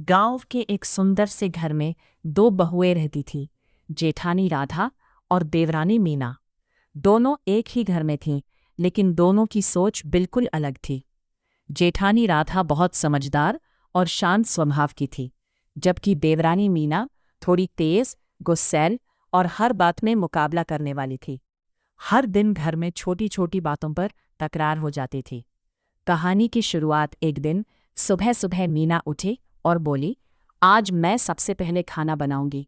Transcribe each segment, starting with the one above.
गांव के एक सुंदर से घर में दो बहुएं रहती थीं, जेठानी राधा और देवरानी मीना। दोनों एक ही घर में थीं, लेकिन दोनों की सोच बिल्कुल अलग थी। जेठानी राधा बहुत समझदार और शांत स्वभाव की थी, जबकि देवरानी मीना थोड़ी तेज, गुस्सैल और हर बात में मुकाबला करने वाली थी। हर दिन घर में छोटी छोटी बातों पर तकरार हो जाती थी। कहानी की शुरुआत एक दिन सुबह सुबह मीना उठी और बोली, आज मैं सबसे पहले खाना बनाऊंगी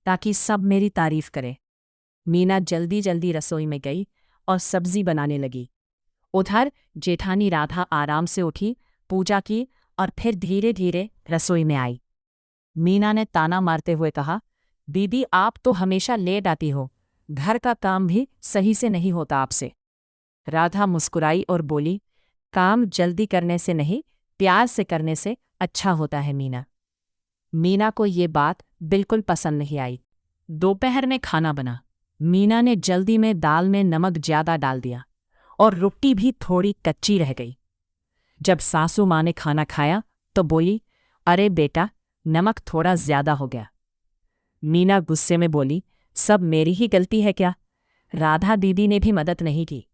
ताकि सब मेरी तारीफ करें। मीना जल्दी जल्दी रसोई में गई और सब्जी बनाने लगी। उधर जेठानी राधा आराम से उठी, पूजा की और फिर धीरे धीरे रसोई में आई। मीना ने ताना मारते हुए कहा, दीदी आप तो हमेशा लेट आती हो, घर का काम भी सही से नहीं होता आपसे। राधा मुस्कुराई और बोली, काम जल्दी करने से नहीं, प्यार से करने से अच्छा होता है मीना। मीना को ये बात बिल्कुल पसंद नहीं आई। दोपहर में खाना बना। मीना ने जल्दी में दाल में नमक ज्यादा डाल दिया और रोटी भी थोड़ी कच्ची रह गई। जब सासू माँ ने खाना खाया तो बोली, अरे बेटा, नमक थोड़ा ज्यादा हो गया। मीना गुस्से में बोली, सब मेरी ही गलती है क्या? राधा दीदी ने भी मदद नहीं की।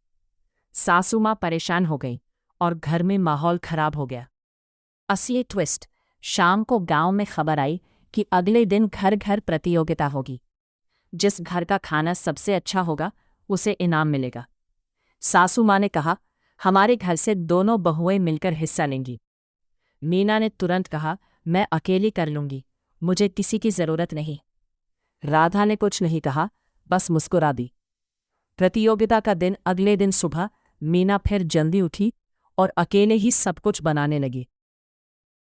सासू माँ परेशान हो गई और घर में माहौल खराब हो गया। असली ट्विस्ट, शाम को गांव में खबर आई कि अगले दिन घर घर प्रतियोगिता होगी। जिस घर का खाना सबसे अच्छा होगा उसे इनाम मिलेगा। सासू माँ ने कहा, हमारे घर से दोनों बहुएं मिलकर हिस्सा लेंगी। मीना ने तुरंत कहा, मैं अकेली कर लूंगी, मुझे किसी की जरूरत नहीं। राधा ने कुछ नहीं कहा, बस मुस्कुरा दी। प्रतियोगिता का दिन अगले दिन सुबह मीना फिर जल्दी उठी और अकेले ही सब कुछ बनाने लगी।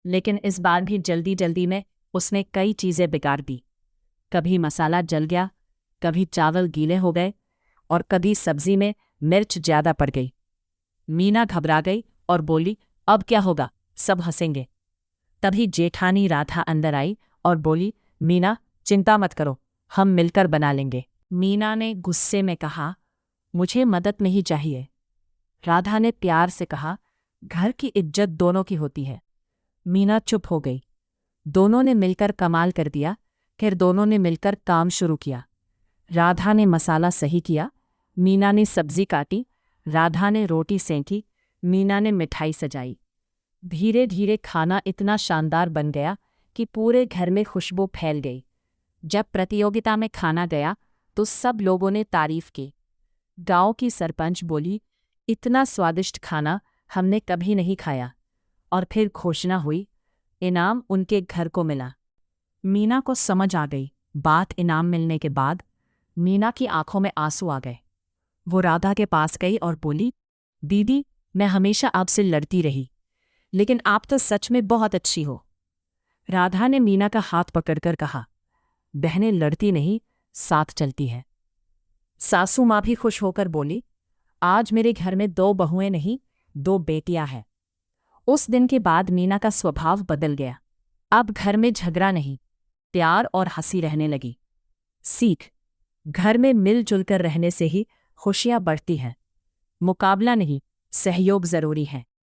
लेकिन इस बार भी जल्दी जल्दी में उसने कई चीज़ें बिगाड़ दी। कभी मसाला जल गया, कभी चावल गीले हो गए और कभी सब्जी में मिर्च ज़्यादा पड़ गई। मीना घबरा गई और बोली, अब क्या होगा, सब हंसेंगे। तभी जेठानी राधा अंदर आई और बोली, मीना चिंता मत करो, हम मिलकर बना लेंगे। मीना ने गुस्से में कहा, मुझे मदद नहीं चाहिए। राधा ने प्यार से कहा, घर की इज्जत दोनों की होती है। मीना चुप हो गई। दोनों ने मिलकर कमाल कर दिया। फिर दोनों ने मिलकर काम शुरू किया। राधा ने मसाला सही किया, मीना ने सब्जी काटी, राधा ने रोटी सेंकी, मीना ने मिठाई सजाई। धीरे धीरे खाना इतना शानदार बन गया कि पूरे घर में खुशबू फैल गई। जब प्रतियोगिता में खाना गया तो सब लोगों ने तारीफ की। गांव की सरपंच बोली, इतना स्वादिष्ट खाना हमने कभी नहीं खाया। और फिर घोषणा हुई, इनाम उनके घर को मिला। मीना को समझ आ गई बात। इनाम मिलने के बाद मीना की आंखों में आंसू आ गए। वो राधा के पास गई और बोली, दीदी मैं हमेशा आपसे लड़ती रही, लेकिन आप तो सच में बहुत अच्छी हो। राधा ने मीना का हाथ पकड़कर कहा, बहनें लड़ती नहीं, साथ चलती हैं। सासू माँ भी खुश होकर बोली, आज मेरे घर में दो बहुएं नहीं, दो बेटियां हैं। उस दिन के बाद मीना का स्वभाव बदल गया। अब घर में झगड़ा नहीं, प्यार और हंसी रहने लगी। सीख, घर में मिलजुल कर रहने से ही खुशियां बढ़ती हैं। मुकाबला नहीं, सहयोग जरूरी है।